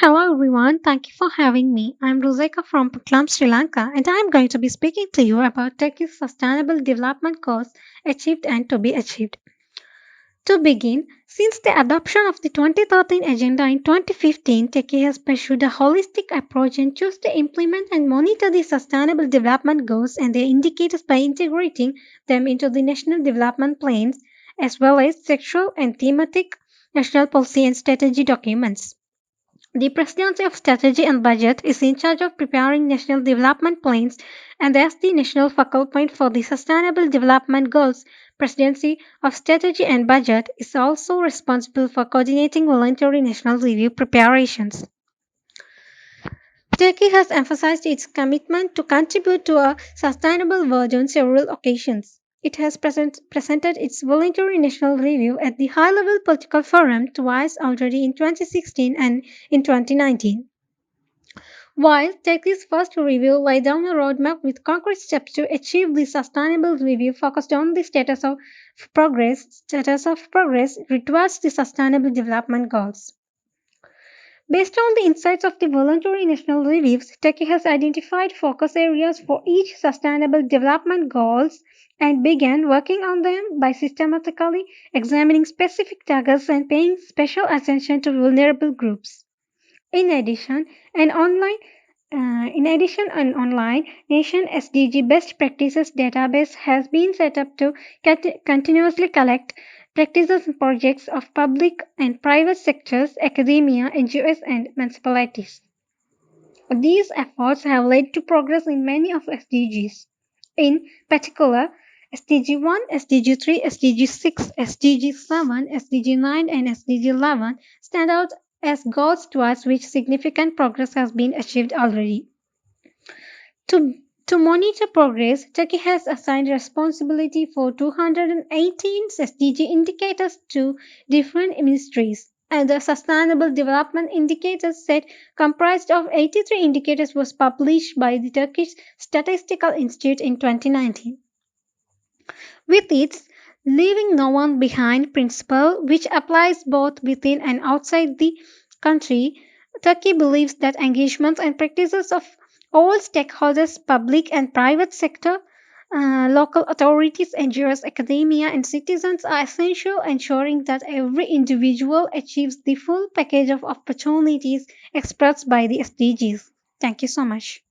Hello everyone, thank you for having me. I'm Ruzaika from Putlam, Sri Lanka, and I'm going to be speaking to you about Turkey's sustainable development goals achieved and to be achieved. To begin, since the adoption of the 2013 Agenda in 2015, Turkey has pursued a holistic approach and chose to implement and monitor the sustainable development goals and their indicators by integrating them into the national development plans as well as sectoral and thematic national policy and strategy documents. The Presidency of Strategy and Budget is in charge of preparing national development plans and as the national focal point for the Sustainable Development Goals. Presidency of Strategy and Budget is also responsible for coordinating voluntary national review preparations. Turkey has emphasized its commitment to contribute to a sustainable world on several occasions. It has presented its voluntary national review at the high level political forum twice already in 2016 and in 2019. While Turkey's first review laid down a roadmap with concrete steps to achieve the sustainable review focused on the status of progress towards the sustainable development goals. Based on the insights of the voluntary national reviews, Turkey has identified focus areas for each sustainable development goals and began working on them by systematically examining specific targets and paying special attention to vulnerable groups. In addition, an online an online nation SDG best practices database has been set up to continuously collect practices and projects of public and private sectors, academia, NGOs, and municipalities. These efforts have led to progress in many of SDGs. In particular, SDG 1, SDG 3, SDG 6, SDG 7, SDG 9, and SDG 11 stand out as goals towards which significant progress has been achieved already. To monitor progress, Turkey has assigned responsibility for 218 SDG indicators to different ministries, and the Sustainable Development Indicators set comprised of 83 indicators was published by the Turkish Statistical Institute in 2019. With its leaving no one behind principle, which applies both within and outside the country, Turkey believes that engagements and practices of all stakeholders, public and private sector, local authorities, NGOs, academia, and citizens are essential, ensuring that every individual achieves the full package of opportunities expressed by the SDGs. Thank you so much.